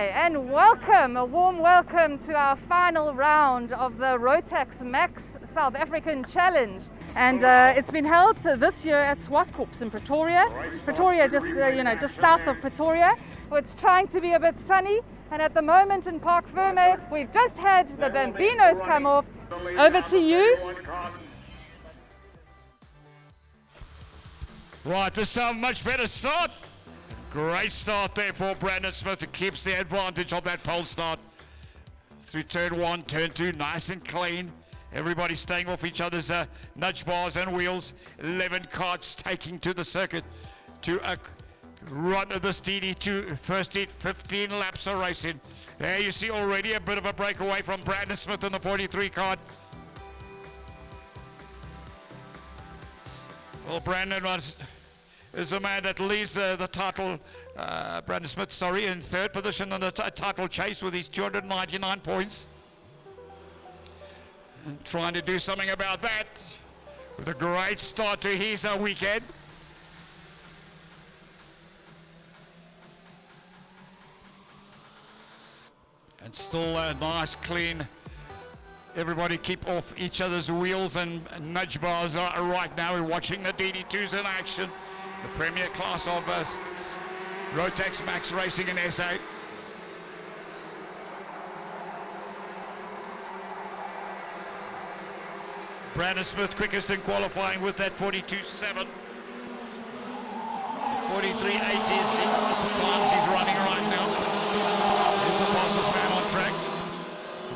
Hi, and welcome, a warm welcome to our final round of the Rotax Max South African Challenge. And it's been held this year at Zwartkops in Pretoria. Pretoria, just just south of Pretoria. It's trying to be a bit sunny, and at the moment in Park Ferme, we've just had the Bambinos come off. Over to you. Right, this time much better start. Great start there for Brandon Smith, who keeps the advantage of that pole start. Through turn one, turn two, nice and clean. Everybody staying off each other's nudge bars and wheels. 11 carts taking to the circuit to a run of this DD2. First heat, 15 laps of racing. There you see already a bit of a breakaway from Brandon Smith in the 43 cart. Well, Brandon is the man that leads the title, Brandon Smith, sorry, in third position in the title chase with his 299 points. And trying to do something about that with a great start to his weekend. And still a nice, clean. Everybody keep off each other's wheels and nudge bars right now. We're watching the DD2s in action. The premier class of Rotax Max Racing in SA. Brandon Smith quickest in qualifying with that 42.7. 43.80 is the times he's running right now. He's the fastest man on track.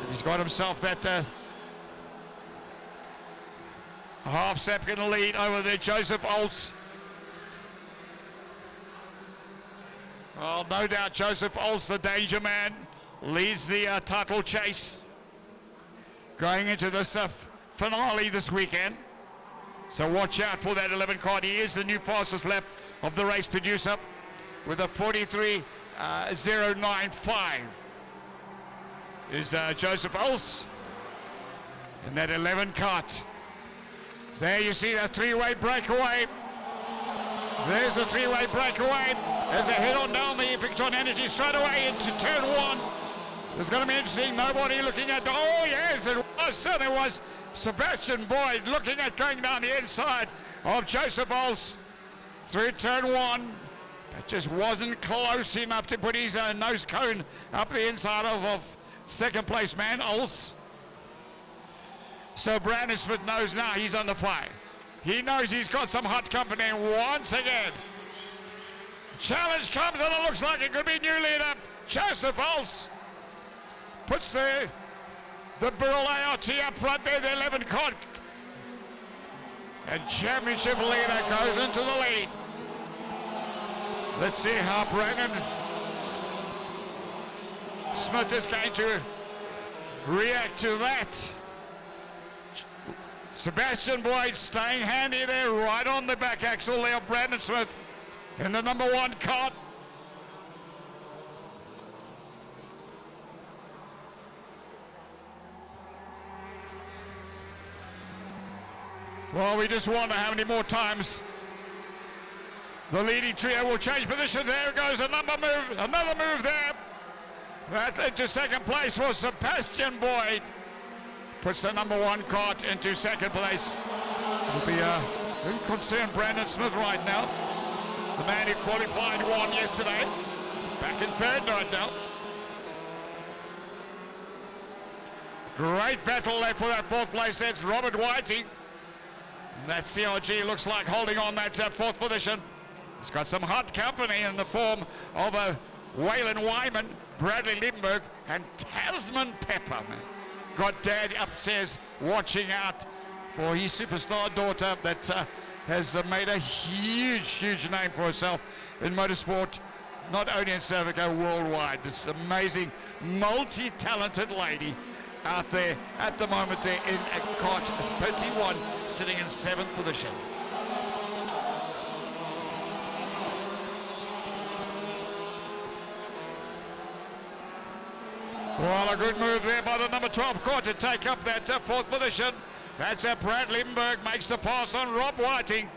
He's got himself that half-second lead over there, Joseph Olds. Well, no doubt Joseph Olds, the danger man, leads the title chase going into this finale this weekend. So watch out for that 11 card. He is the new fastest lap of the race producer with a 43.095. Is Joseph Olds in that 11 cart. There you see that three-way breakaway. There's the three-way breakaway. There's a head-on down the Victron Energy straight away into turn one. It's going to be interesting. Nobody looking at oh yes, it was, certainly was Sebastian Boyd looking at going down the inside of Joseph Olds through turn one. It just wasn't close enough to put his nose cone up the inside of second place man, Olds. So Brandon Smith knows now he's under fire. He knows he's got some hot company, and once again, challenge comes, and it looks like it could be new leader, Joseph Olds. Puts the Burl ART up front there, the 11 cart. And championship leader goes into the lead. Let's see how Brandon Smith is going to react to that. Sebastian Boyd staying handy there, right on the back axle there. Brandon Smith in the number one cart. Well, we just wonder how many more times the leading trio will change position. There goes another move there. That into second place for Sebastian Boyd. Puts the number one cart into second place. It'll be very concerned Brandon Smith right now. The man who qualified one yesterday. Back in third right now. Great battle there for that fourth place. That's Robert Whiting. That CRG looks like holding on that fourth position. He's got some hot company in the form of Waylon Wyman, Bradley Liebenberg, and Tasman Pepper. Got Dad upstairs watching out for his superstar daughter that has made a huge name for herself in motorsport, not only in South Africa, worldwide. This amazing, multi-talented lady out there at the moment there in cart 31, sitting in 7th position. Well, a good move there by the number 12 cart to take up that fourth position. That's Brad Liebenberg makes the pass on Rob Whiting.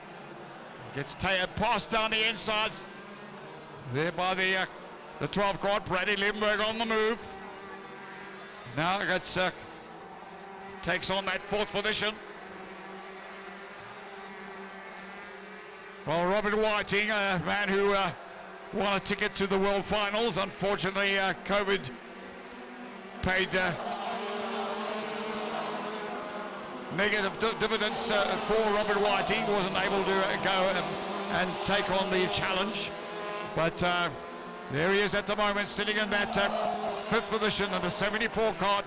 Gets passed down the insides there by the the 12 card, Brady Limburg on the move. Now it's takes on that 4th position. Well, Robert Whiting, a man who won a ticket to the World Finals. Unfortunately, COVID paid negative dividends for Robert Whiting. Wasn't able to go and take on the challenge. But there he is at the moment, sitting in that 5th position in the 74 card.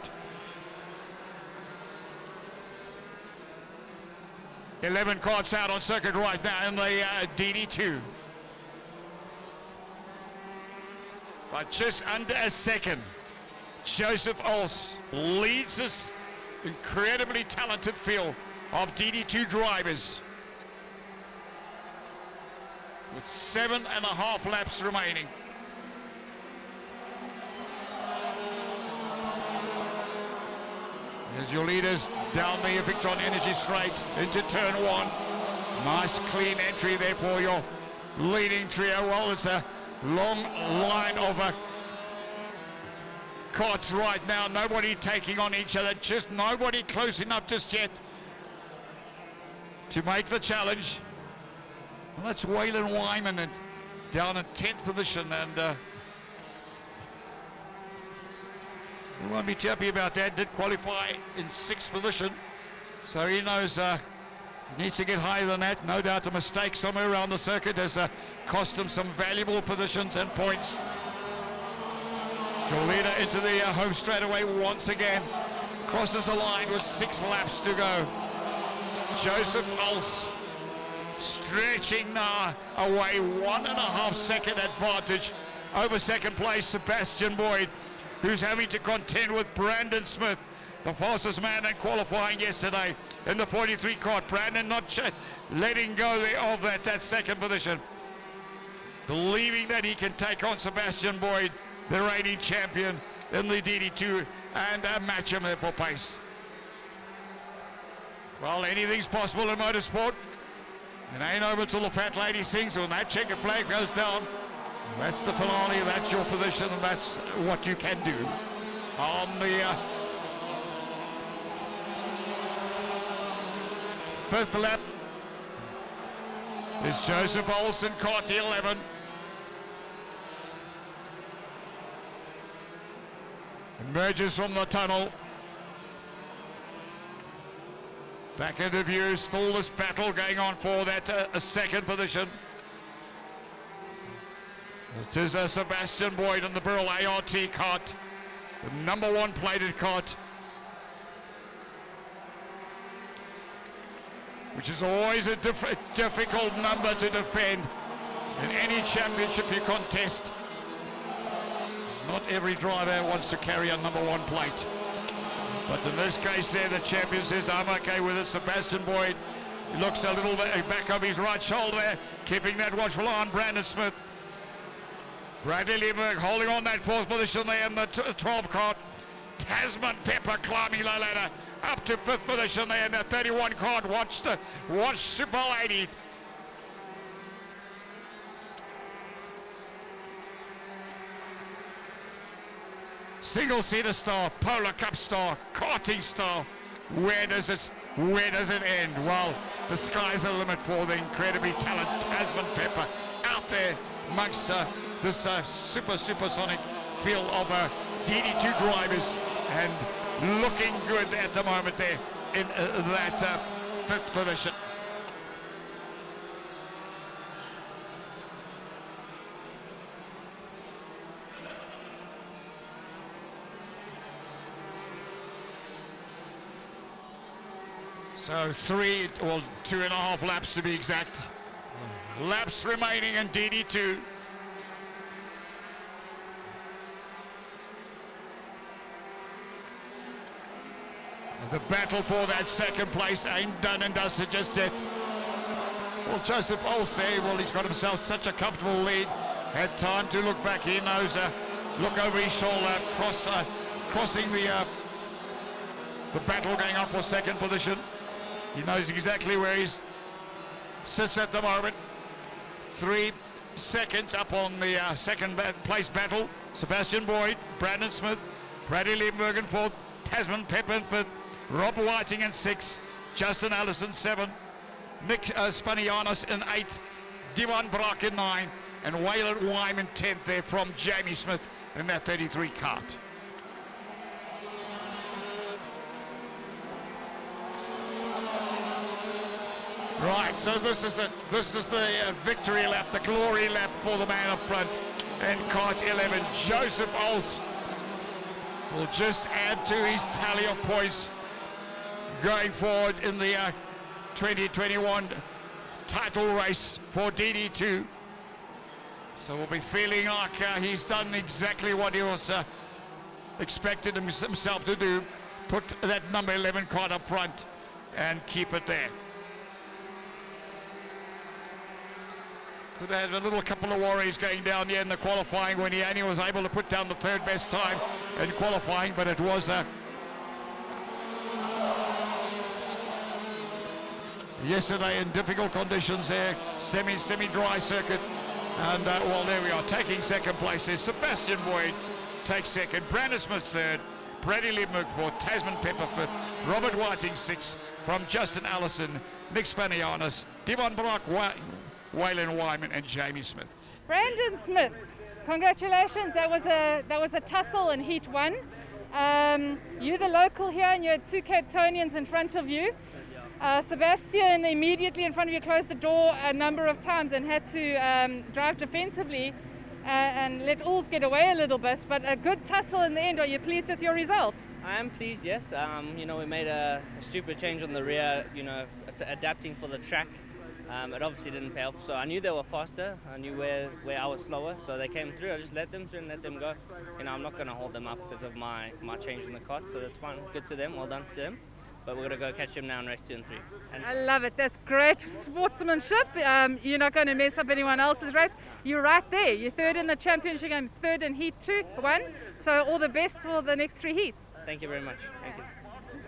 11 cards out on circuit right now in the DD2. But just under a second, Joseph Ols leads this incredibly talented field of DD2 drivers with 7.5 laps remaining. As your leaders down the Victron Energy straight into turn 1. Nice clean entry there for your leading trio. Well, it's a long line of carts right now. Nobody taking on each other. Just nobody close enough just yet to make the challenge. Well, that's Waylon Wyman and down in 10th position, and he won't be too happy about that. Did qualify in 6th position, so he knows needs to get higher than that. No doubt a mistake somewhere around the circuit has cost him some valuable positions and points. Your leader into the home straightaway once again. Crosses the line with 6 laps to go. Joseph Ols stretching now away 1.5 second advantage over second place Sebastian Boyd, who's having to contend with Brandon Smith, the fastest man in qualifying yesterday in the 43 cart. Brandon not letting go there of that 2nd position, believing that he can take on Sebastian Boyd, the reigning champion in the DD2, and match him there for pace. Well, anything's possible in motorsport. It ain't over till the fat lady sings. When that checkered flag goes down, that's the finale, that's your position, and that's what you can do. On the 5th lap is Joseph Olsen, caught 11. Emerges from the tunnel. Back into view, still this battle going on for that 2nd position. It is Sebastian Boyd in the Burrell ART cart, the number 1 plated cart, which is always a difficult number to defend in any championship you contest. Not every driver wants to carry a number 1 plate. But in this case there, the champion says, I'm okay with it. Sebastian Boyd looks a little bit back of his right shoulder there, keeping that watchful eye on Brandon Smith. Bradley Limburg holding on that 4th position there in the 12 cart. Tasman Pepper climbing the ladder up to 5th position there in the 31 cart. Watch Super Lady. Single seater star, Polar Cup star, karting star. Where does it end? Well, the sky's the limit for the incredibly talented Tasman Pepper out there amongst this supersonic field of DD2 drivers, and looking good at the moment there in that 5th position. So 2.5 laps to be exact. Laps remaining in DD2. The battle for that 2nd place ain't done and dusted just yet. Well, Joseph Olse, well, he's got himself such a comfortable lead. Had time to look back. He knows, look over his shoulder, crossing the battle going on for 2nd position. He knows exactly where he sits at the moment. 3 seconds up on the second place battle. Sebastian Boyd, Brandon Smith, Bradley Liebenberg in fourth, Tasman Pepper in fifth, Rob Whiting in sixth, Justin Allison 7, Nick Spanianos in 8th, Diwan Brock in 9, and Waylon Wyman 10th there from Jamie Smith in that 33 cart. Right, so this is it. This is the victory lap, the glory lap for the man up front in cart 11. Joseph Ols will just add to his tally of points going forward in the 2021 title race for DD2. So we'll be feeling like he's done exactly what he was expected himself to do. Put that number 11 card up front and keep it there. Could have had a little couple of worries going down there in the qualifying when he only was able to put down the third best time in qualifying, but it was yesterday in difficult conditions there, semi-dry circuit, and well, there we are, taking second place there. Sebastian Boyd takes second, Brandon Smith third, Bradley Liebenberg fourth, Tasman Pepper fifth, Robert Whiting sixth, from Justin Allison, Nick Spanianos, Devon Brock, Waylon Wyman, and Jamie Smith. Brandon Smith, congratulations. That was a tussle in Heat 1. You're the local here, and you had two Cape Townians in front of you. Sebastian immediately in front of you closed the door a number of times and had to drive defensively and let Ulls get away a little bit, but a good tussle in the end. Are you pleased with your result? I am pleased, yes. You know, we made a stupid change on the rear, you know, adapting for the track. It obviously didn't pay off, so I knew they were faster. I knew where I was slower, so they came through. I just let them through and let them go. You know, I'm not going to hold them up because of my change in the cart, so that's fine. Good to them, well done to them. But we're going to go catch them now in race 2 and 3. And I love it. That's great sportsmanship. You're not going to mess up anyone else's race. You're right there. You're third in the championship and third in Heat 1. So all the best for the next 3 heats. thank you very much. Thank you.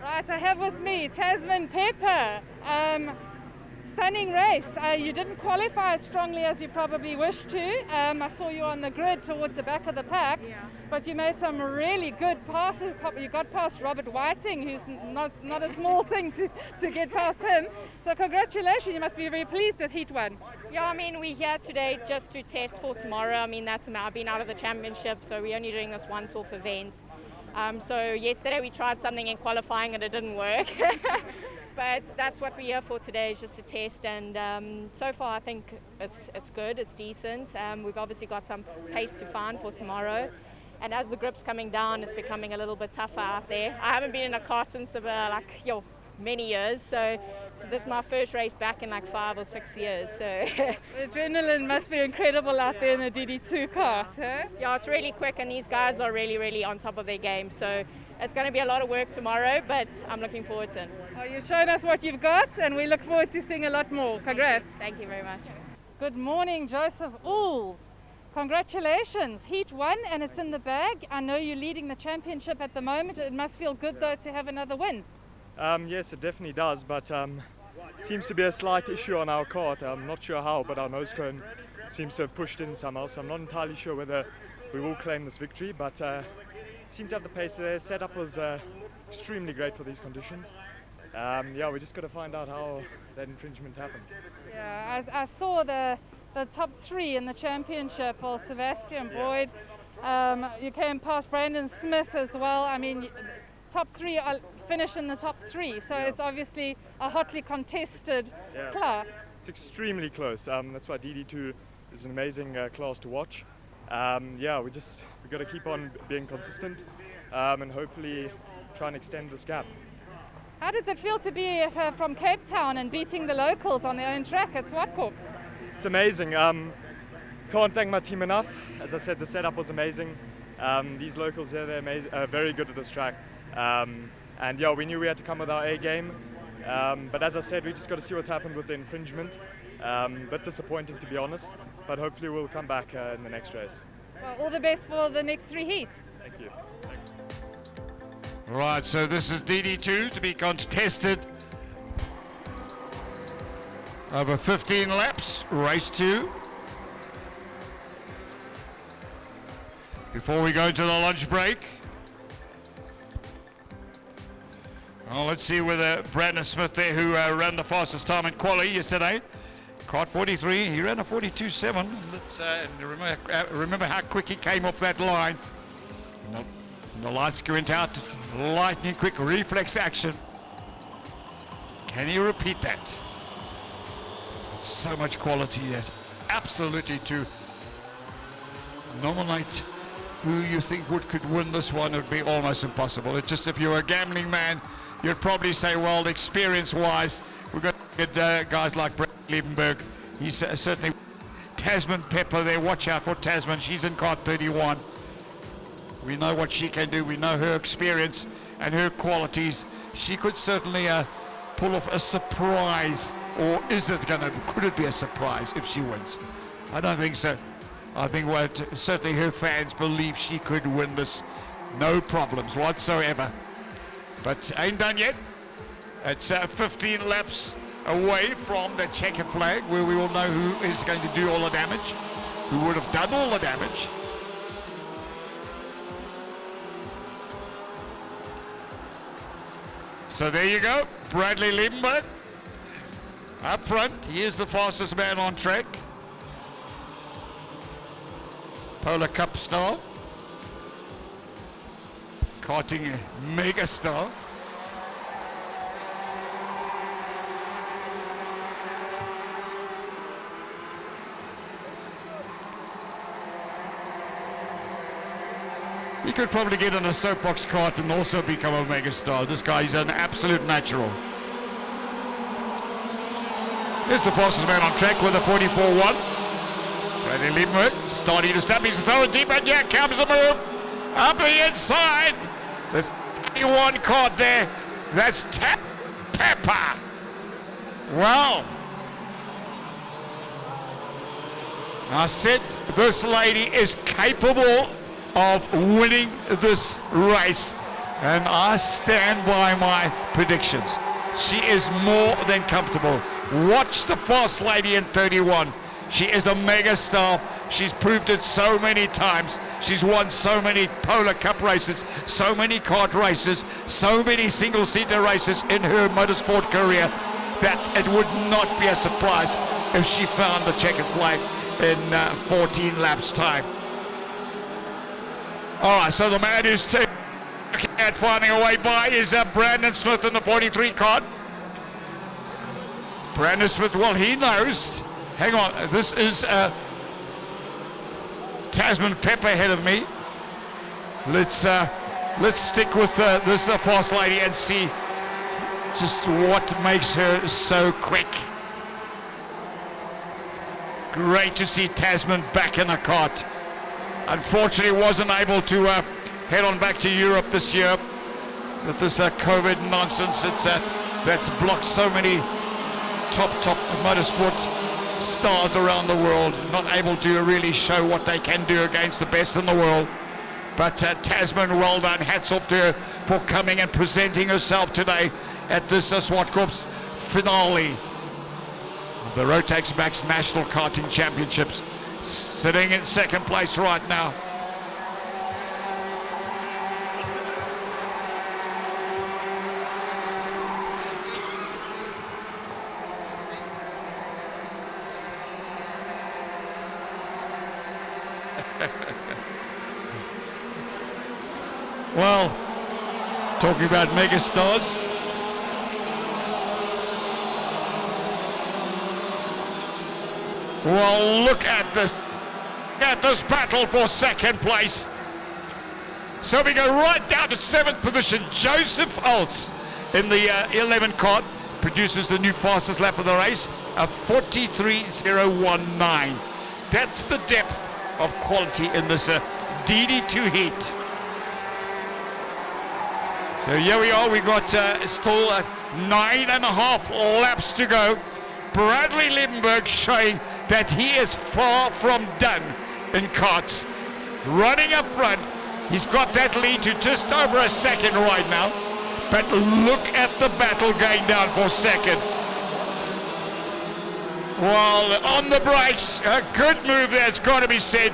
Right, I have with me Tasman Pepper. Stunning race. You didn't qualify as strongly as you probably wished to. I saw you on the grid towards the back of the pack, but you made some really good passes. You got past Robert Whiting, who's not a small thing to get past him. So congratulations, you must be very pleased with Heat 1. Yeah, I mean, we're here today just to test for tomorrow. I mean, I've been out of the championship, so we're only doing this once-off event. So yesterday we tried something in qualifying and it didn't work. But that's what we're here for today, is just to test, and so far I think it's good, it's decent. We've obviously got some pace to find for tomorrow, and as the grip's coming down, it's becoming a little bit tougher out there. I haven't been in a car since many years, so this is my first race back in like 5 or 6 years. So the adrenaline must be incredible out there in the DD2 kart, huh? Yeah, it's really quick, and these guys are really, really on top of their game. So it's going to be a lot of work tomorrow, but I'm looking forward to it. Well, you've shown us what you've got, and we look forward to seeing a lot more. Congrats. Thank you very much. Good morning, Joseph Ulls. Congratulations, Heat 1, and it's in the bag. I know you're leading the championship at the moment. It must feel good, though, to have another win. Yes, it definitely does, but seems to be a slight issue on our kart. I'm not sure how, but our nose cone seems to have pushed in somehow, so I'm not entirely sure whether we will claim this victory, but seem to have the pace there. Setup was extremely great for these conditions. Yeah, we just got to find out how that infringement happened. Yeah, I saw the top 3 in the championship. Well, Sebastian Boyd, you came past Brandon Smith as well. I mean, top 3 finish in the top 3, so it's obviously a hotly contested class. It's extremely close. That's why DD2 is an amazing class to watch. Yeah, we got to keep on being consistent and hopefully try and extend this gap. How does it feel to be from Cape Town and beating the locals on their own track at Zwartkops? It's amazing. Can't thank my team enough. As I said, the setup was amazing. These locals here, they're amazing, very good at this track. And yeah, we knew we had to come with our A game. But as I said, we just got to see what's happened with the infringement. Bit disappointing, to be honest, but hopefully we'll come back in the next race. Well, all the best for the next 3 heats. Thank you. Thanks. Right, so this is DD2 to be contested over 15 laps, race 2. before we go to the lunch break. Well, let's see whether Brandon Smith there, who ran the fastest time in quali yesterday, caught 43, he ran a 42.7. Let's remember how quick he came off that line. The lights went out, lightning quick reflex action. Can he repeat that? So much quality that absolutely to nominate who you think could win this one would be almost impossible. It's just, if you're a gambling man, you'd probably say, well, experience-wise, we've got guys like Brett Liebenberg. He's certainly Tasman Pepper there. Watch out for Tasman. She's in card 31. We know what she can do. We know her experience and her qualities. She could certainly pull off a surprise. Or could it be a surprise if she wins? I don't think so. I think certainly her fans believe she could win this. No problems whatsoever. But ain't done yet. It's 15 laps away from the checkered flag, where we will know who is going to do all the damage, who would have done all the damage. So there you go, Bradley Liebenberg up front. He is the fastest man on track. Polar Cup star. Karting mega star. He could probably get in a soapbox kart and also become a mega star. This guy is an absolute natural. Here's the fastest man on track with a 44.1. Bradley Liebenberg starting to step. He's throwing deep, and here comes the move. Up the inside. The 31 caught there. That's Pepper. Well, I said this lady is capable of winning this race, and I stand by my predictions. She is more than comfortable. Watch the fast lady in 31. She is a mega star. She's proved it so many times. She's won so many Polar Cup races, so many kart races, so many single-seater races in her motorsport career that it would not be a surprise if she found the checkered flag in 14 laps time. All right, so the man who's looking at finding a way by is Brandon Smith in the 43 kart. Brandon Smith, well, he knows. Hang on, this is Tasman Pepper ahead of me. Let's stick with this fast lady and see just what makes her so quick. Great to see Tasman back in a kart. Unfortunately, wasn't able to head on back to Europe this year with this COVID nonsense. That's blocked so many top motorsport stars around the world, not able to really show what they can do against the best in the world. But Tasman, well done. Hats off to her for coming and presenting herself today at this Zwartkops finale. The Rotax Max National Karting Championships. Sitting in second place right now. Well, talking about megastars. Well, look at this battle for second place. So we go right down to 7th position. Joseph Ulz in the 11 kart produces the new fastest lap of the race, a 43.019. That's the depth of quality in this DD2 heat. So here we are. We got still 9.5 laps to go. Bradley Liebenberg showing that he is far from done in karts. Running up front, he's got that lead to just over a second right now. But look at the battle going down for second. Well, on the brakes, a good move there, it's got to be said.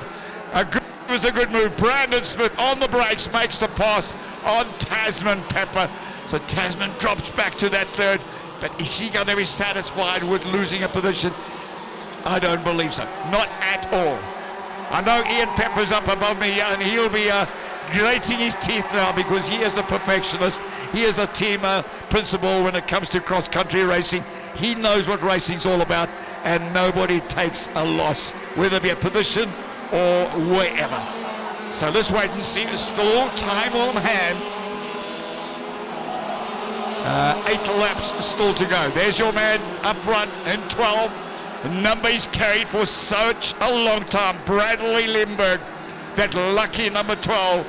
A good It was a good move. Brandon Smith on the brakes makes the pass on Tasman Pepper. So Tasman drops back to that third. But is she going to be satisfied with losing a position? I don't believe so. Not at all. I know Ian Pepper's up above me and he'll be grating his teeth now because he is a perfectionist. He is a team principal when it comes to cross-country racing. He knows what racing's all about, and nobody takes a loss, whether it be a position or wherever. So let's wait and see. There's still time on hand. 8 laps still to go. There's your man up front in 12. The number he's carried for such a long time. Bradley Limburg, that lucky number 12.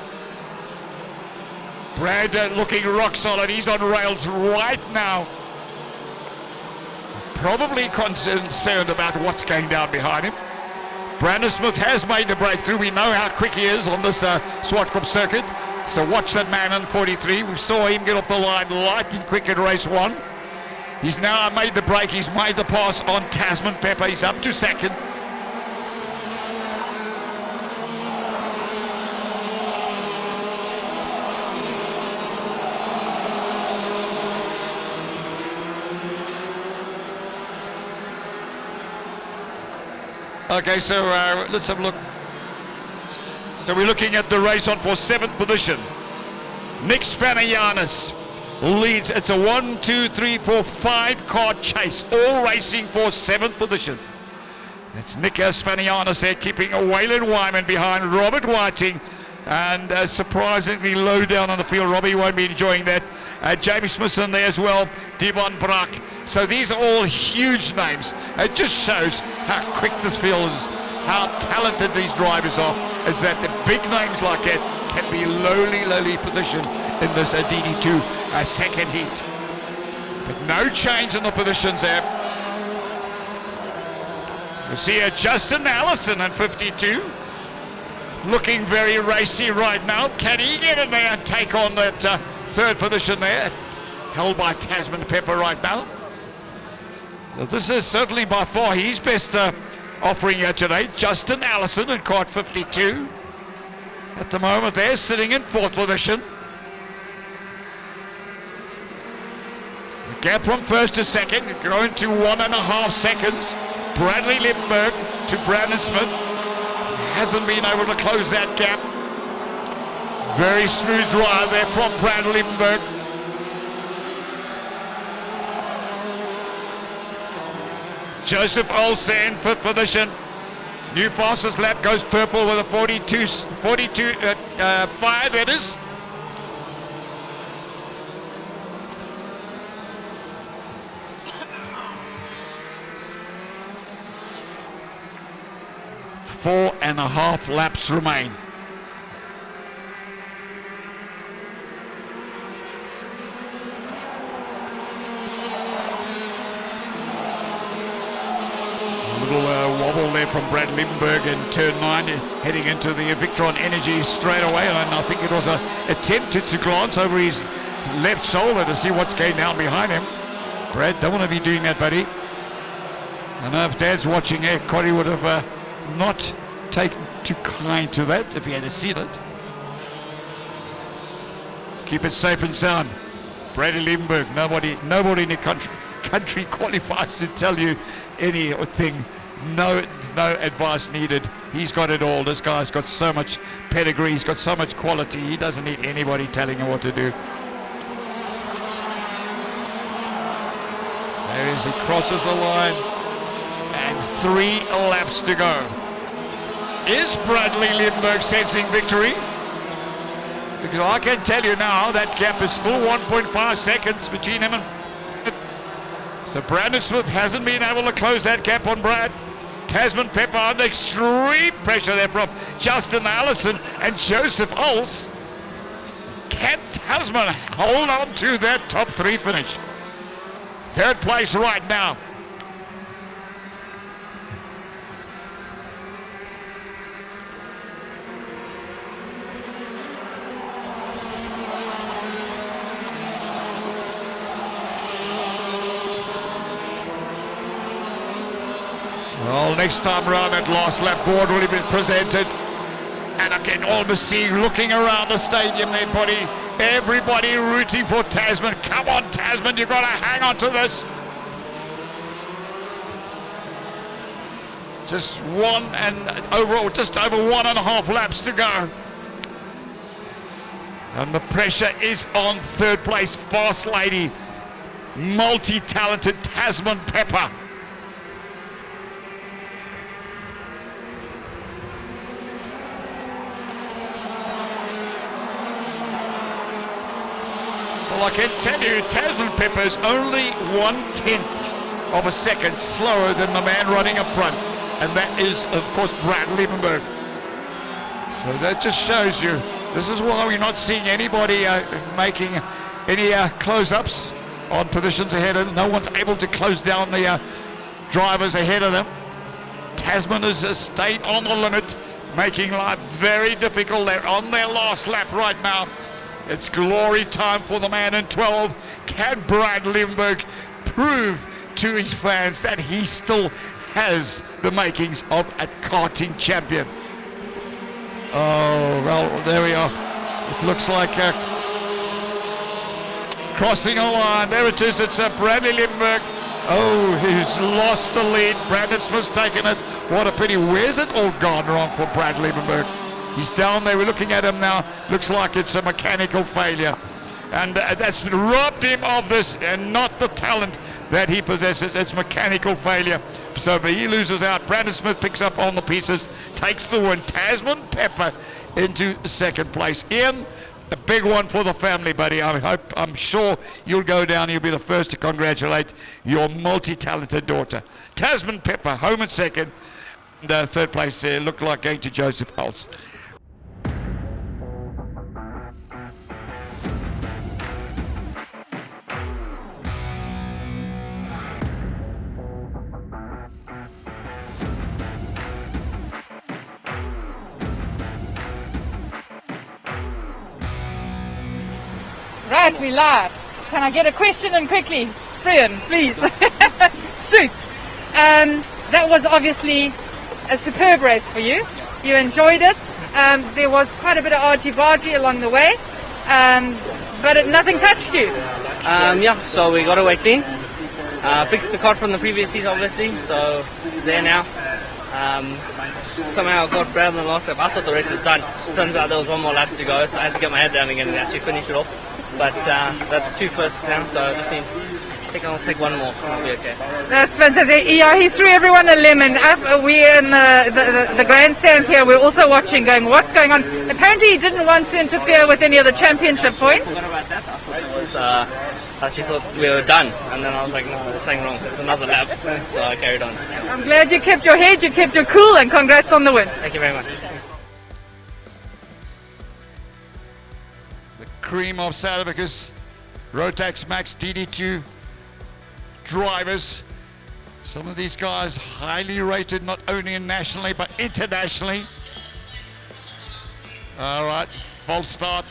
Brad looking rock solid. He's on rails right now. Probably concerned about what's going down behind him. Brandon Smith has made the breakthrough. We know how quick he is on this Zwartkops circuit. So watch that man in 43. We saw him get off the line lightning quick in race 1. He's now made the break. He's made the pass on Tasman Pepper. He's up to second. Okay, so let's have a look. So we're looking at the race on for 7th position. Nick Spanianis leads. It's a 1, 2, 3, 4, 5 car chase, all racing for 7th position. It's Nick Spanianis there, keeping a Waylon Wyman behind Robert Whiting, and surprisingly low down on the field. Robbie won't be enjoying that. Jamie Smithson there as well, Devon Brack. So these are all huge names. It just shows how quick this field is, how talented these drivers are, is that the big names like that can be lowly positioned in this DD2 second heat. But no change in the positions there. You see Justin Allison in 52, looking very racy right now. Can he get in there and take on that third position there, held by Tasman Pepper right now? So this is certainly by far his best offering here today. Justin Allison in cart 52. At the moment they're sitting in 4th position. The gap from 1st to 2nd growing to 1.5 seconds. Bradley Limburg to Brandon Smith. Hasn't been able to close that gap. Very smooth drive there from Bradley Limburg. Joseph Olsen, 5th position. New fastest lap goes purple with a 42.5, that is. Four and a half laps remain. Wobble there from Brad Limburg in turn 9, heading into the Victron Energy straight away, and I think it was an attempt to glance over his left shoulder to see what's going down behind him. Brad, don't want to be doing that, buddy. I know if Dad's watching here, Cody would have not taken too kind to that if he had seen it. Keep it safe and sound. Brady Limburg, nobody in the country qualifies to tell you anything. No advice needed. He's got it all. This guy's got so much pedigree. He's got so much quality. He doesn't need anybody telling him what to do. There he crosses the line. And 3 laps to go. Is Bradley Limburg sensing victory? Because I can tell you now that gap is still 1.5 seconds between him and... So Brandon Smith hasn't been able to close that gap on Brad. Tasman Pepper under extreme pressure there from Justin Allison and Joseph Ols. Can Tasman hold on to that top 3 finish? 3rd place right now. Well, next time round that last lap board will be presented. And I can almost see looking around the stadium there, buddy. Everybody rooting for Tasman. Come on, Tasman, you've got to hang on to this. Just just over 1.5 laps to go. And the pressure is on third place, Fast Lady, multi-talented Tasman Pepper. Well, I can tell you, Tasman Pepper is only 1/10 of a second slower than the man running up front. And that is, of course, Brad Liebenberg. So that just shows you, this is why we're not seeing anybody making any close-ups on positions ahead of them. No one's able to close down the drivers ahead of them. Tasman has stayed on the limit, making life very difficult. They're on their last lap right now. It's glory time for the man in 12. Can Brad Liebenberg prove to his fans that he still has the makings of a karting champion? Oh, well, there we are. It looks like crossing a line. There it is. It's Bradley Liebenberg. Oh, he's lost the lead. Brandon Smith's taken it. What a pity. Where's it all gone wrong for Brad Liebenberg? He's down there. We're looking at him now. Looks like it's a mechanical failure. And that's robbed him of this and not the talent that he possesses. It's mechanical failure. So he loses out. Brandon Smith picks up on the pieces, takes the win. Tasman Pepper into second place. Ian, a big one for the family, buddy. I'm sure you'll go down. You'll be the first to congratulate your multi-talented daughter. Tasman Pepper, home in second. And third place there looked like going to Joseph Hulse. Right, we live. Can I get a question in quickly? Brian, please. Shoot. That was obviously a superb race for you. You enjoyed it. There was quite a bit of argy-bargy along the way, but nothing touched you. Yeah, so we got away clean. Fixed the car from the previous season, obviously, so it's there now. Somehow I got Brad in the last lap. I thought the race was done. Turns out there was one more lap to go, so I had to get my head down again and actually finish it off. But that's 2 firsts now, so I just need I'll take one more. I'll be okay. That's fantastic. Yeah, he threw everyone a lemon. We're in the grandstands here. We're also watching, going, what's going on? Apparently he didn't want to interfere with any of the championship points. I forgot about that. I actually thought we were done, and then I was like, no, there's something wrong. It's another lap, so I carried on. I'm glad you kept your head, you kept your cool, and congrats on the win. Thank you very much. The cream of South Africa's Rotax Max DD2 drivers. Some of these guys highly rated, not only nationally but internationally. All right, false start,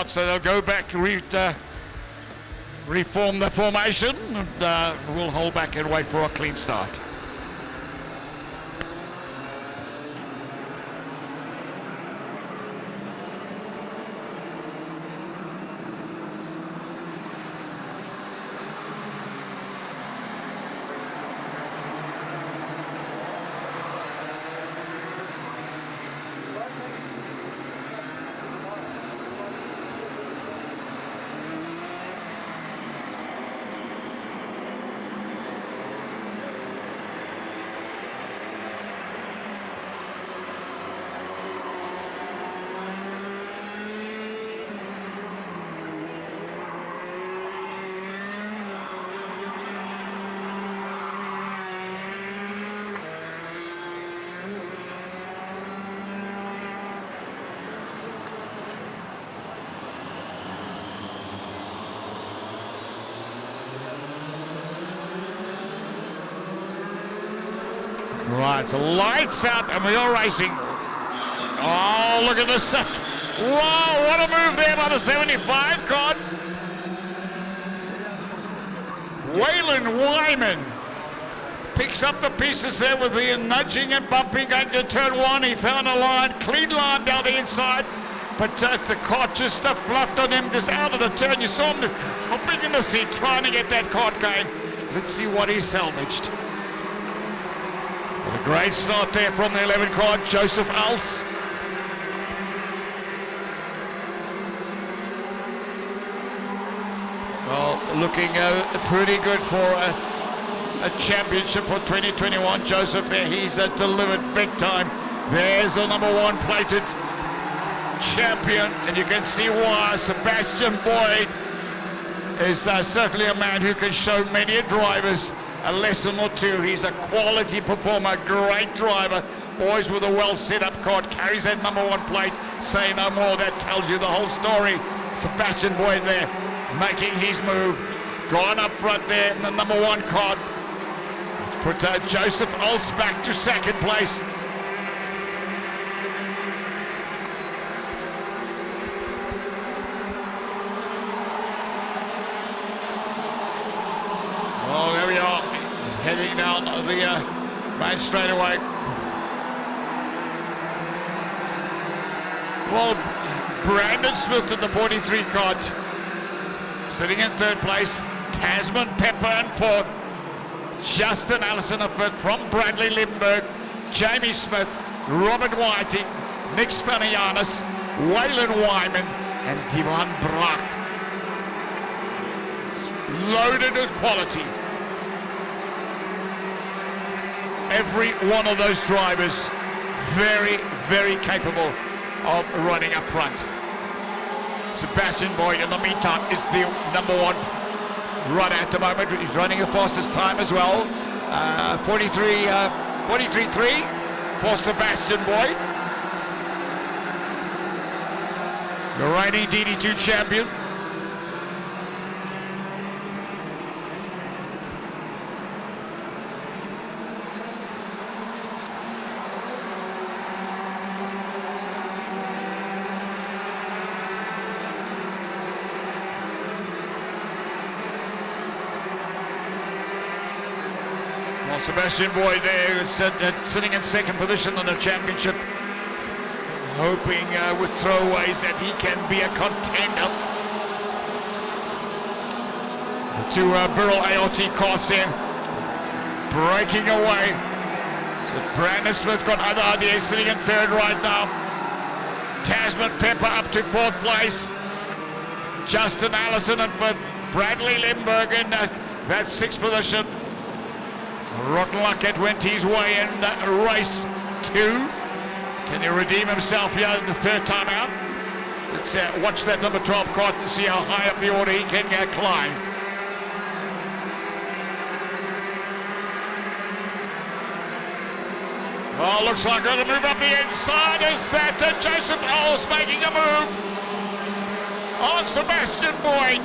so they'll go back, reform the formation, and we'll hold back and wait for a clean start. Right, lights out, and we are racing. Oh, look at this. Wow, what a move there by the 75 car. Waylon Wyman picks up the pieces there with the nudging and bumping into turn one. He found a line, clean line down the inside, but the cart just fluffed on him just out of the turn. You saw him hopping in the seat trying to get that cart going. Let's see what he salvaged. What a great start there from the 11 cart, Joseph Als. Well, looking pretty good for a championship for 2021. Joseph there, he's delivered big time. There's the number one plated champion, and you can see why. Sebastian Boyd is certainly a man who can show many drivers a lesson or two. He's a quality performer, great driver, always with a well set up cart, carries that number one plate. Say no more, that tells you the whole story. Sebastian Boyd there, making his move, gone up front there in the number one cart. Let's put Joseph Als back to second place. Oh, there we are, heading down the main straightaway. Well, Brandon Smith in the 43 cart, sitting in third place. Tasman Pepper in fourth. Justin Allison in fifth from Bradley Limburg. Jamie Smith, Robert Whiting, Nick Spanianis, Waylon Wyman, and Divan Brock. Loaded with quality. Every one of those drivers very, very capable of running up front. Sebastian Boyd, in the meantime, is the number one runner at the moment. He's running the fastest time as well. 43.3 for Sebastian Boyd. The reigning DD2 champion. Sebastian Boyd there, sitting in second position in the championship, hoping with throwaways that he can be a contender. The two Burrell ART carts in, breaking away. Brandon Smith got other ideas, sitting in third right now. Tasman Pepper up to fourth place. Justin Allison in fifth. Bradley Limburg in that sixth position. Rotten luck it went his way in race two. Can he redeem himself here in the third time out? Let's watch that number 12 cart and see how high up the order he can climb. Well, looks like going to move up the inside. Is that Joseph Als making a move on Sebastian Boyd?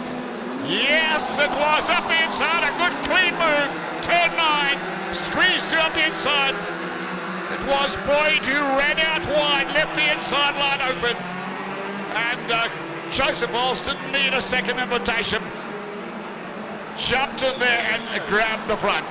Yes, it was up the inside. A good clean move. Turn 9, squeezed through up the inside. It was Boyd who ran out wide, left the inside line open. And Joseph Als didn't need a second invitation. Jumped in there and grabbed the front.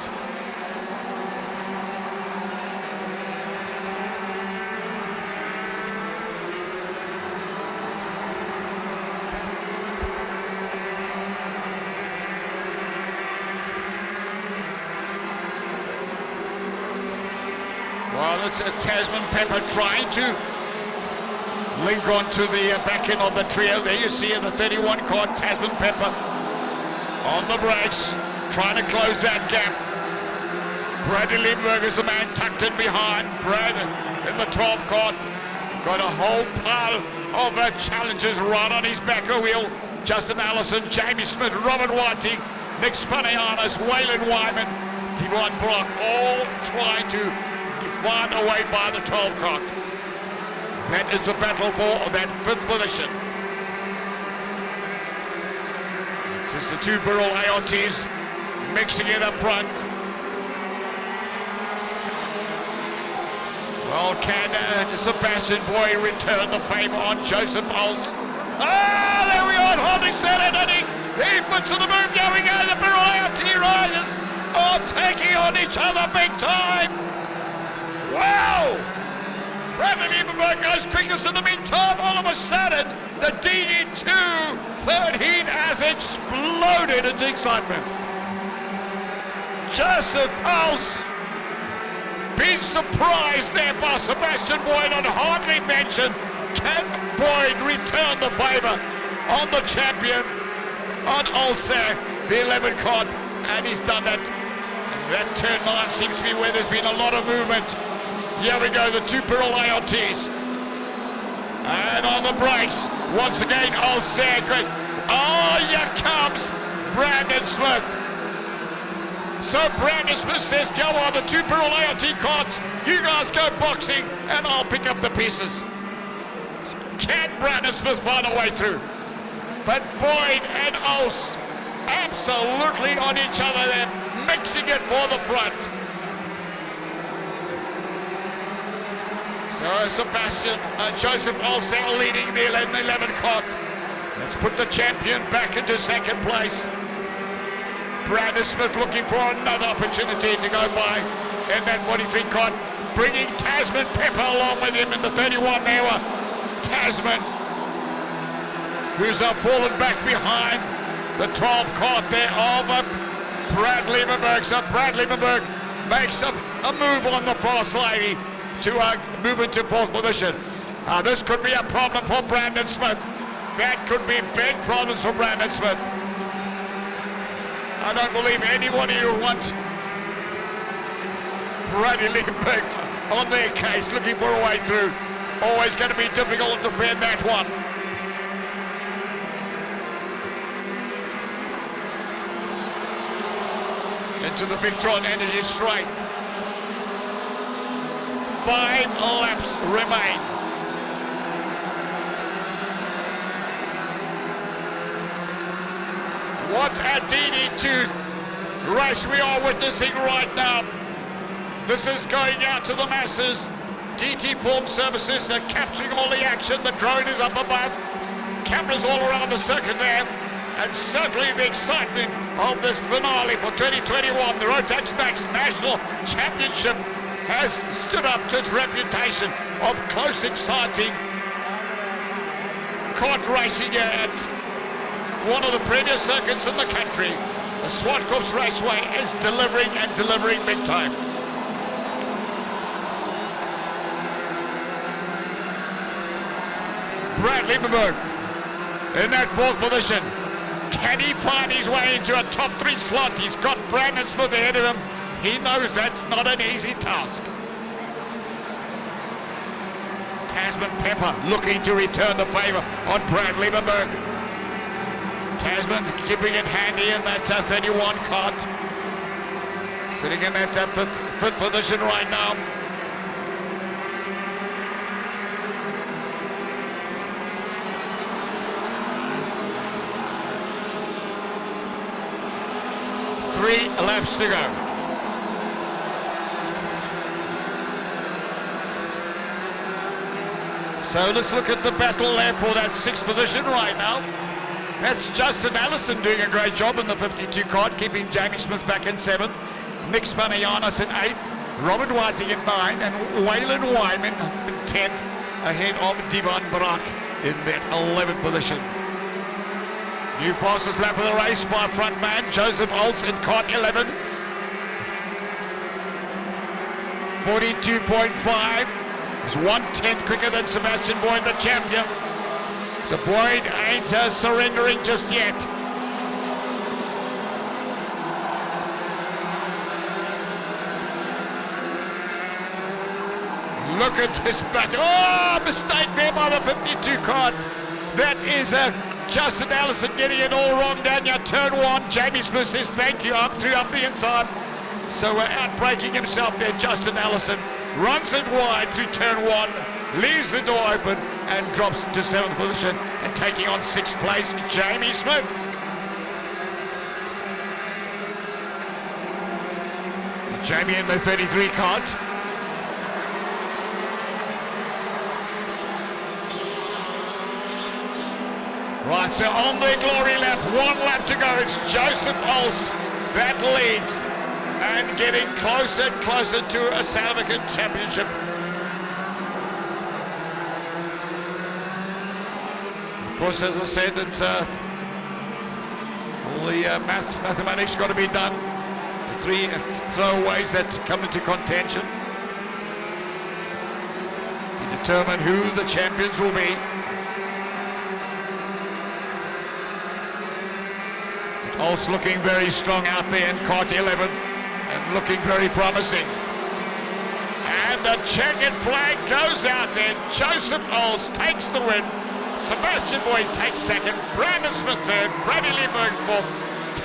Well, it's Tasman Pepper trying to link onto the back end of the trio. There you see in the 31 cart, Tasman Pepper on the brakes, trying to close that gap. Bradley Limburg is the man tucked in behind. Brad in the 12 cart, got a whole pile of challengers right on his back wheel. Justin Allison, Jamie Smith, Robert Whiting, Nick Spanianis, Waylon Wyman, Divan Brock, all trying to find a way by the 12 cart. That is the battle for that fifth position. Just the two Burrell ARTs mixing it up front. Well, can Sebastian Boyd return the favor on Joseph Als? Ah, there we are, holding set, and he puts the move going out. The Burrell ART rises. are taking on each other big time. Wow! Bradley Liebenberg goes quickest in the meantime. All of a sudden, the DD2 third heat has exploded into excitement. Joseph Als being surprised there by Sebastian Boyd on hardly mentioned. Can Boyd return the favour on the champion, on Ulcer, the 11 card, and he's done that. That turn 9 seems to be where there's been a lot of movement. Here we go, the two Pirelli IoTs. And on the brakes, once again, Ulcer, great. Oh, here comes Brandon Smith. So Brandon Smith says, go on, the two Pirelli IoT cards, you guys go boxing, and I'll pick up the pieces. Can Brandon Smith find a way through? But Boyd and Ols absolutely on each other there, mixing it for the front. So Sebastian, Joseph Olsen leading the 11 card. Let's put the champion back into second place. Brandon Smith looking for another opportunity to go by in that 43 card, bringing Tasman Pepper along with him in the 31 hour. Tasman, who's fallen back behind the 12 card there of Brad Liebenberg. So Brad Liebenberg makes a move on the fast lady to move into fourth position. This could be a problem for Brandon Smith. That could be big problems for Brandon Smith. I don't believe anybody who wants Brady Liebenberg on their case, looking for a way through. Always going to be difficult to defend that one. Into the Victron Energy Straight. 5 laps remain. What a DD2 race we are witnessing right now. This is going out to the masses. DT Form Services are capturing all the action. The drone is up above. Cameras all around the circuit there. And certainly the excitement of this finale for 2021. The Rotax Max National Championship has stood up to its reputation of close, exciting kart racing here at one of the premier circuits in the country. The Zwartkops Raceway is delivering and delivering big time. Brad Liebenberg in that fourth position. Can he find his way into a top 3 slot? He's got Brandon Smith ahead of him. He knows that's not an easy task. Tasman Pepper looking to return the favour on Brad Liebenberg. Tasman keeping it handy in that 31 cart. Sitting in that fifth position right now. Three laps to go. So let's look at the battle there for that 6th position right now. That's Justin Allison doing a great job in the 52 card, keeping Jamie Smith back in 7th. Nick Spanianos in 8th. Robert Whiting in 9th. And Waylon Wyman in 10th, ahead of Divan Barak in that 11th position. New fastest lap of the race by front man Joseph Olds in cart 11. 42.5. He's 1/10 quicker than Sebastian Boyd, the champion. So Boyd ain't surrendering just yet. Look at this back. Oh, mistake there by the 52 card. That is Justin Allison getting it all wrong down your turn 1. Jamie Smith says thank you up the inside. So we're outbraking himself there, Justin Allison. Runs it wide through turn 1, leaves the door open and drops to 7th position and taking on 6th place, Jamie Smith. Jamie in the 33 cart. Right, so on the glory lap, 1 lap to go. It's Joseph Ols that leads. and getting closer and closer to a South African championship. Of course, as I said, it's all the mathematics got to be done. The 3 throwaways that come into contention to determine who the champions will be. Also looking very strong out there in cart 11 and looking very promising. And the checkered flag goes out there. Joseph Oles takes the win. Sebastian Boyd takes second. Brandon Smith third. Bradley Limburg fourth.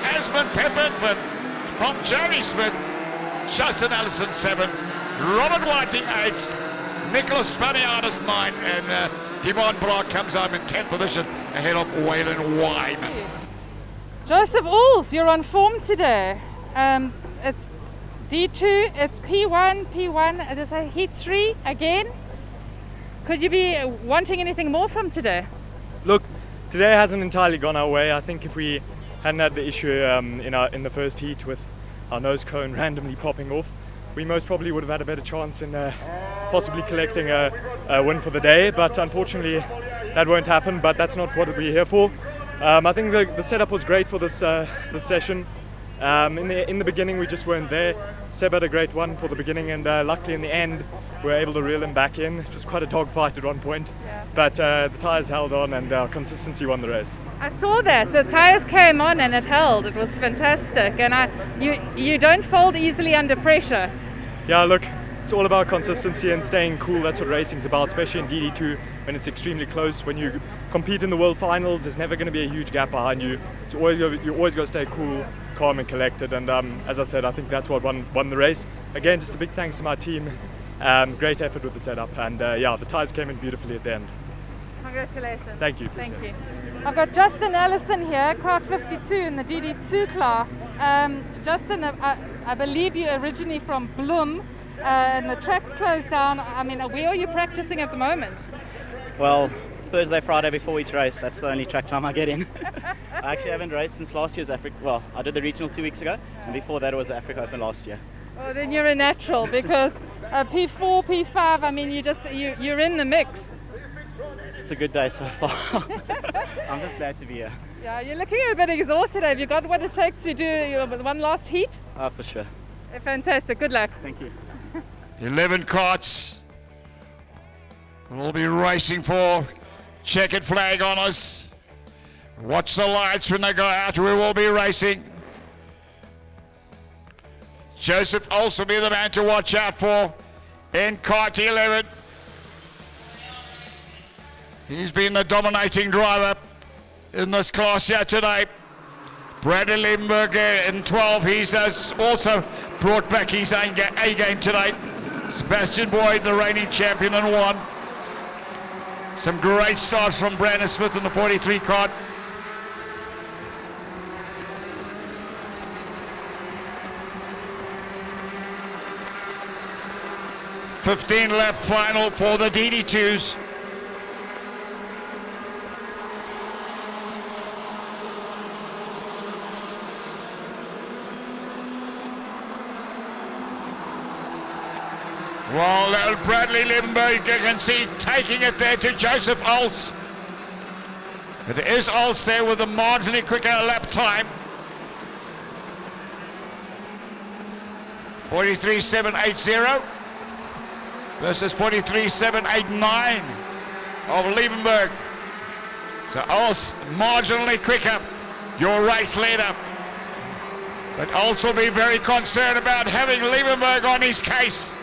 Tasman Pepper fifth. From Jerry Smith. Justin Allison seventh. Robert Whiting eighth. Nicholas Spaniatis ninth. And Dimon Brock comes home in 10th position ahead of Waylon Wyman. Joseph Oles, you're on form today. It's D2, it's P1, it is a heat 3 again. Could you be wanting anything more from today? Look, today hasn't entirely gone our way. I think if we hadn't had the issue in the first heat with our nose cone randomly popping off, we most probably would have had a better chance in possibly collecting a win for the day. But unfortunately, that won't happen. But that's not what we're here for. I think the setup was great for this session. In the beginning, we just weren't there. Seb had a great one for the beginning, and luckily in the end, we were able to reel him back in. It was quite a dogfight at one point, but the tyres held on, and our consistency won the race. I saw that the tyres came on and it held. It was fantastic, and you don't fold easily under pressure. Yeah, look, it's all about consistency and staying cool. That's what racing's about, especially in DD2 when it's extremely close. When you compete in the world finals, there's never going to be a huge gap behind you. You always got to stay cool, calm and collected, and as I said, I think that's what won the race. Again, just a big thanks to my team. Great effort with the setup, and yeah, the tyres came in beautifully at the end. Congratulations. Thank you. Thank you. I've got Justin Allison here, kart 52 in the DD2 class. Justin, I believe you're originally from Bloem, and the track's closed down. I mean, where are you practicing at the moment? Well, Thursday, Friday before each race. That's the only track time I get in. I actually haven't raced since last year's Africa. Well, I did the regional 2 weeks ago, and before that it was the Africa Open last year. Well, then you're a natural, because P4, P5, I mean, you're in the mix. It's a good day so far. I'm just glad to be here. Yeah, you're looking a bit exhausted. Have you got what it takes to do one last heat? Oh, for sure. Fantastic. Good luck. Thank you. 11 carts. We'll be racing for checkered flag on us. Watch the lights when they go out. We will be racing. Joseph Oles will be the man to watch out for in kart 11. He's been the dominating driver in this class here today. Bradley Limburger in 12. He's also brought back his A game today. Sebastian Boyd, the reigning champion, in 1. Some great starts from Brandon Smith in the 43 kart. (15-lap final for the DD2s. Well, Bradley Limburg, you can see, taking it there to Joseph Oles. It is Oles there with a marginally quicker lap time. 43.780 versus 43.789 of Liebenberg. So Oles marginally quicker, your race leader. But Oles will be very concerned about having Liebenberg on his case.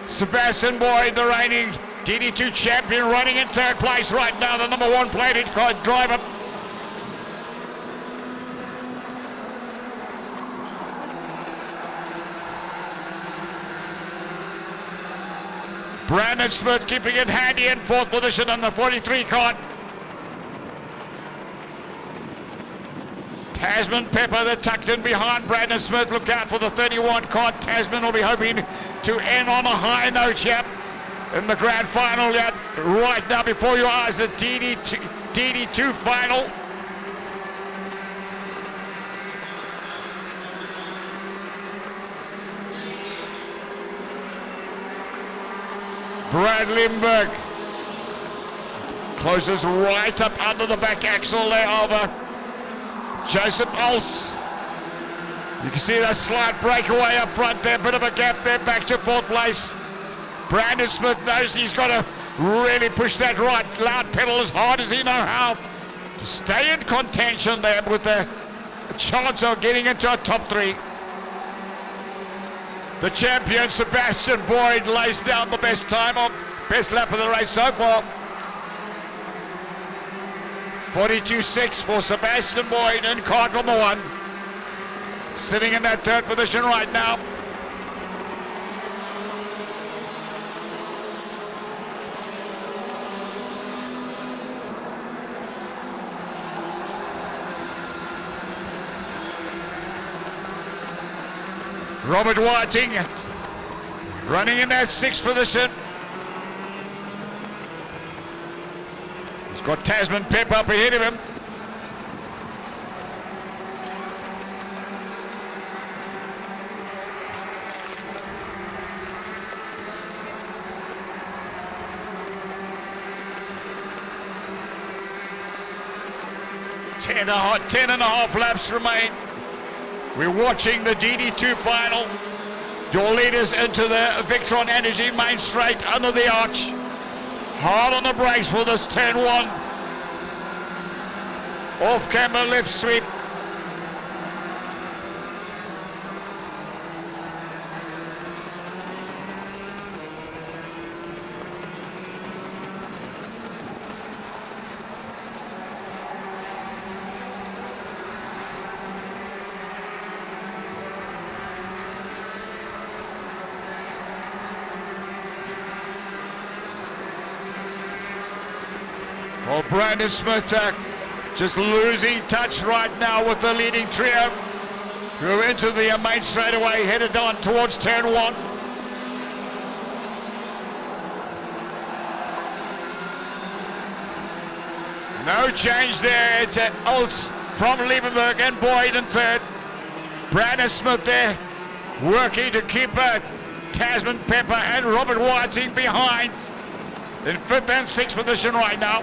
Sebastian Boyd, the reigning DD2 champion, running in 3rd place right now, the number 1 plated driver. Brandon Smith keeping it handy in 4th position on the 43 kart. Tasman Pepper, they're tucked in behind Brandon Smith. Look out for the 31 kart. Tasman will be hoping to end on a high note here in the grand final yet. Right now before your eyes, the DD2 final. Brad Limburg closes right up under the back axle there over Joseph Ulse. You can see that slight breakaway up front there, bit of a gap there, back to 4th place. Brandon Smith knows he's got to really push that right loud pedal as hard as he knows how to stay in contention there with the chance of getting into a top 3. The champion Sebastian Boyd lays down the best time on best lap of the race so far. 42.6 for Sebastian Boyd in kart number 1. Sitting in that 3rd position right now. Robert Whiting running in that 6th position. He's got Tasman Pep up ahead of him. Ten and a half laps remain. We're watching the DD2 final. Your leaders into the Victron Energy main straight under the arch. Hard on the brakes for this turn 1. Off camber left sweep. Well, Brandon Smith just losing touch right now with the leading trio, who are into the main straightaway, headed on towards turn 1. No change there. It's Ulse from Liebenberg and Boyd in 3rd. Brandon Smith there working to keep Tasman Pepper and Robert Whiting behind in 5th and 6th position right now.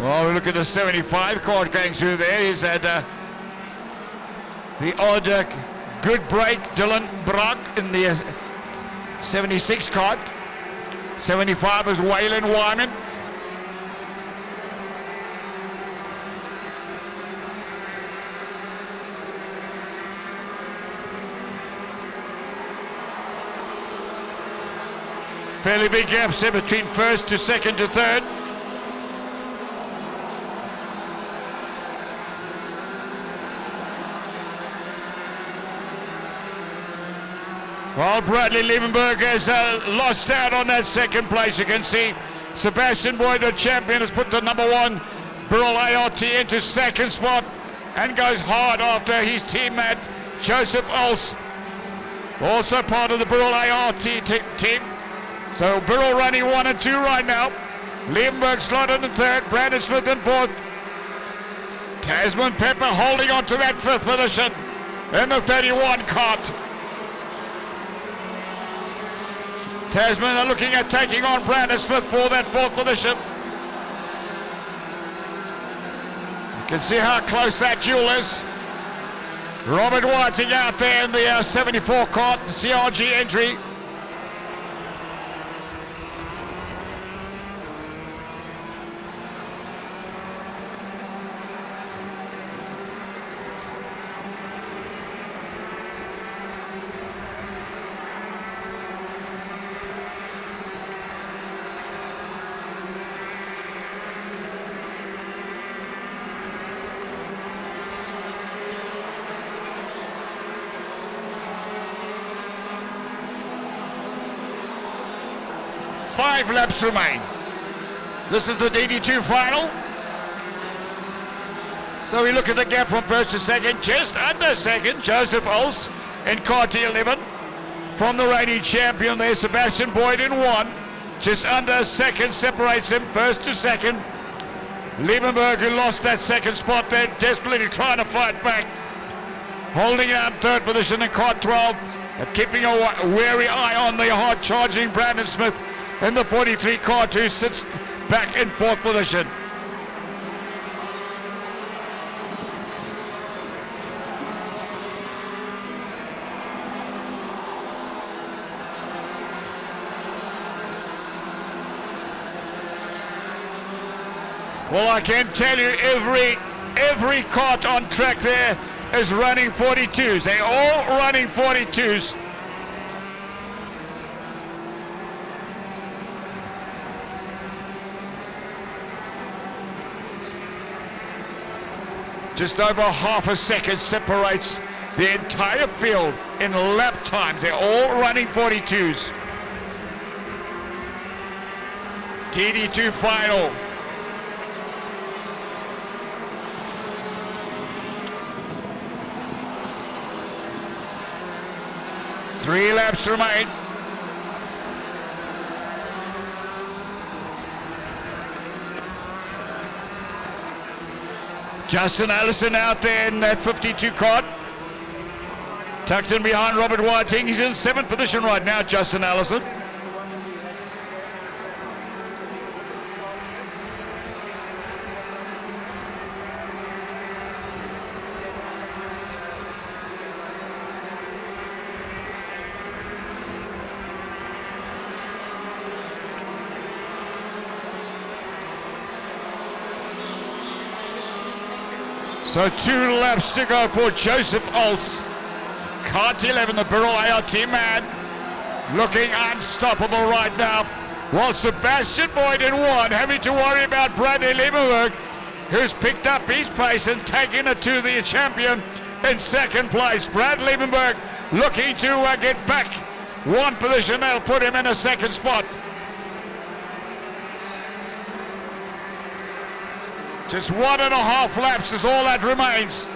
Well, we look at the 75 card going through there. He's had the odd good break, Dylan Brock in the 76 card. 75 is Waylon Wyman. Fairly big gaps there between 1st to 2nd to 3rd. Well, Bradley Liebenberg has lost out on that 2nd place. You can see Sebastian Boyd, the champion, has put the number 1 Burrell ART into 2nd spot and goes hard after his teammate Joseph Ulse, also part of the Burrell ART team. So Burrell running 1 and 2 right now. Liebenberg slotted in 3rd, Brandon Smith in 4th. Tasman Pepper holding on to that 5th position in the 31 cart. Tasman are looking at taking on Brandon Smith for that 4th position. You can see how close that duel is. Robert Whiting out there in the 74 cart, CRG entry. 5 laps remain. This is the DD2 final. So we look at the gap from first to second, just under second, Joseph Ols in car T11. From the reigning champion there, Sebastian Boyd in 1. Just under a second separates him, first to second. Liebenberg, who lost that second spot there, desperately trying to fight back. Holding out third position in car 12, and keeping a wary eye on the hard-charging Brandon Smith in the 43 car 2, sits back in 4th position. Well, I can tell you every cart on track there is running 42s. They're all running 42s. Just over half a second separates the entire field in lap times. They're all running 42s. DD2 final. Three laps remain. Justin Allison out there in that 52 cart. Tucked in behind Robert Whiting. He's in 7th position right now, Justin Allison. So 2 laps to go for Joseph Ols. Kart 11, the Burrell ART man, looking unstoppable right now. While Sebastian Boyd in 1, having to worry about Bradley Liebenberg, who's picked up his pace and taken it to the champion in 2nd place. Brad Liebenberg looking to get back 1 position. That'll put him in a 2nd spot. Just 1.5 laps is all that remains.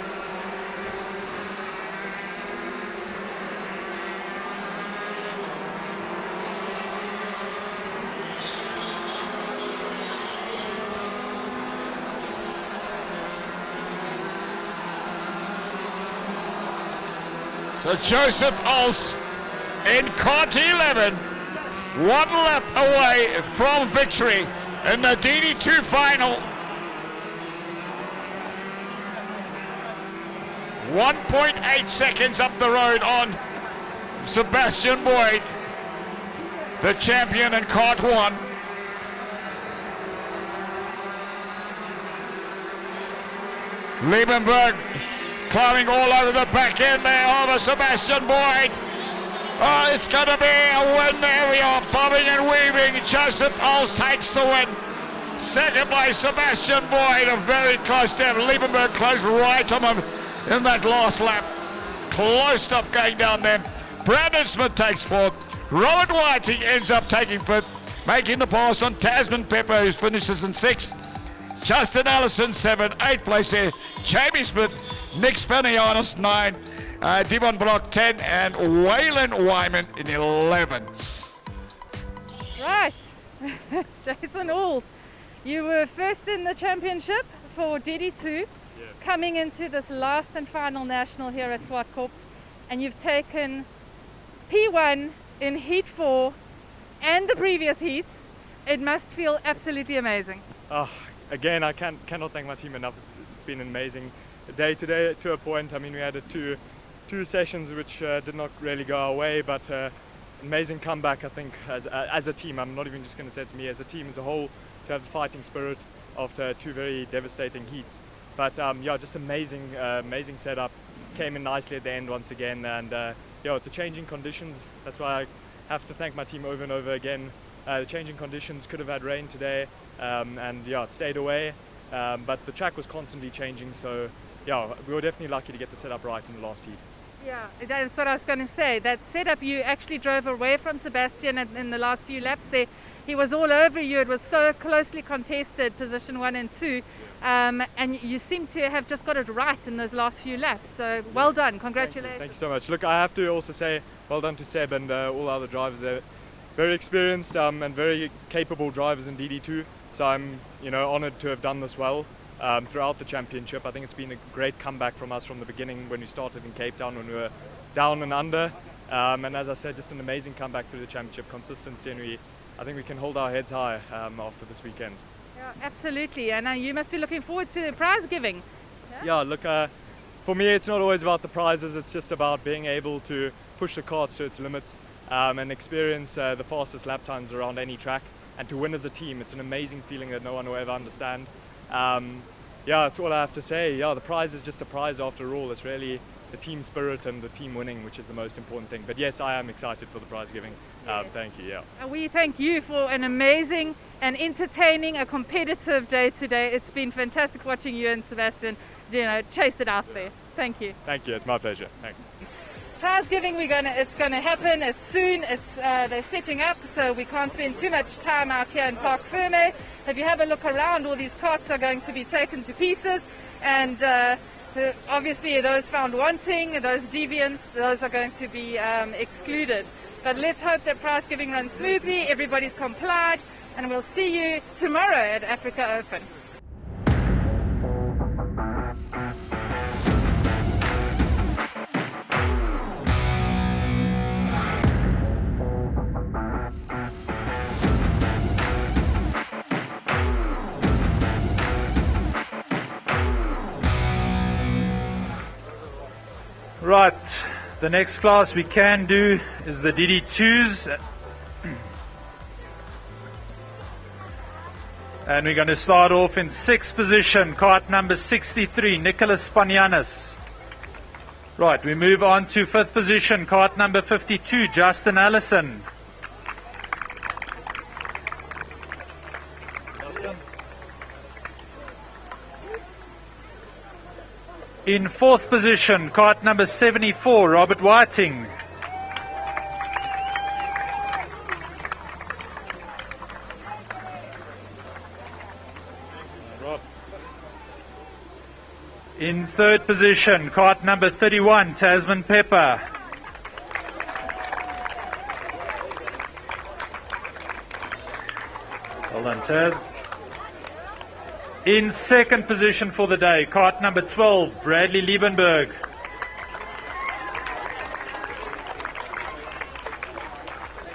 So Joseph Ols in kart 11, 1 lap away from victory in the DD2 final. 1.8 seconds up the road on Sebastian Boyd, the champion in kart 1. Liebenberg climbing all over the back end there over Sebastian Boyd. Oh, it's going to be a win there. We are bobbing and weaving. Joseph Ols takes the win. 2nd place, Sebastian Boyd, a very close to him. Liebenberg close right on him in that last lap. Close stuff going down there. Brandon Smith takes 4th. Robert Whiting ends up taking 5th, making the pass on Tasman Pepper, who finishes in 6th. Justin Allison 7th, 8th place there. Jamie Smith, Nick Spanianos 9, Devon Block 10, and Waylon Wyman in 11th. Right, Jason Ols, you were first in the championship for DD2. Coming into this last and final national here at Zwartkops, and you've taken P1 in Heat 4 and the previous heats. It must feel absolutely amazing. Again, I cannot thank my team enough. It's been an amazing day today to a point. I mean, we had two sessions which did not really go our way, but amazing comeback, I think, as a team. I'm not even just going to say it's me, as a team as a whole, to have the fighting spirit after 2 very devastating heats. But yeah, just amazing setup. Came in nicely at the end once again, and yeah, with the changing conditions, that's why I have to thank my team over and over again. The changing conditions, could have had rain today, and yeah, it stayed away. But the track was constantly changing, so yeah, we were definitely lucky to get the setup right in the last heat. Yeah, that's what I was going to say. That setup, you actually drove away from Sebastian in the last few laps there. He was all over you. It was so closely contested, position 1 and 2. And you seem to have just got it right in those last few laps. So well done. Congratulations. Thank you so much. Look, I have to also say well done to Seb and all the other drivers. They're very experienced and very capable drivers in DD2. So I'm honoured to have done this well throughout the championship. I think it's been a great comeback from us from the beginning when we started in Cape Town when we were down and under. And as I said, just an amazing comeback through the championship, consistency, and I think we can hold our heads high after this weekend. Yeah, absolutely. And you must be looking forward to the prize giving. Yeah, look, for me it's not always about the prizes, it's just about being able to push the kart to its limits and experience the fastest lap times around any track, and to win as a team. It's an amazing feeling that no one will ever understand. Yeah, that's all I have to say. Yeah, the prize is just a prize after all. It's really the team spirit and the team winning which is the most important thing. But yes, I am excited for the prize giving. Thank you. Yeah. We thank you for an amazing and entertaining, a competitive day today. It's been fantastic watching you and Sebastian, chase it out there. Thank you. Thank you. It's my pleasure. Thanks. Prize giving, it's going to happen. It's soon. They're setting up, so we can't spend too much time out here in Park Ferme. If you have a look around, all these carts are going to be taken to pieces, and obviously those found wanting, those deviants, those are going to be excluded. But let's hope that prize giving runs smoothly, everybody's complied, and we'll see you tomorrow at Africa Open. Right, the next class we can do is the DD2s. And we're going to start off in 6th position, kart number 63, Nicholas Spanianis. Right, we move on to 5th position, kart number 52, Justin Allison. In 4th position, kart number 74, Robert Whiting. In 3rd position, kart number 31, Tasman Pepper. Well done, Taz. In 2nd position for the day, kart number 12, Bradley Liebenberg.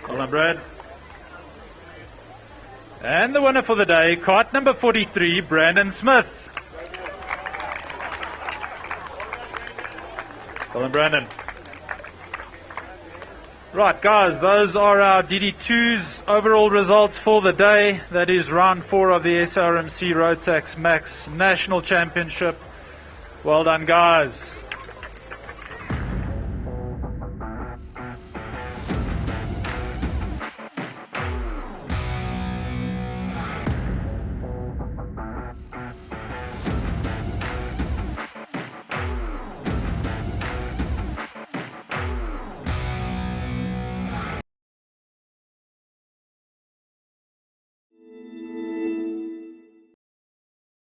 Well done, Brad. And the winner for the day, kart number 43, Brandon Smith. Well done, Brandon. Right, guys, those are our DD2's overall results for the day. That is round 4 of the SARMC Rotax Max National Championship. Well done, guys.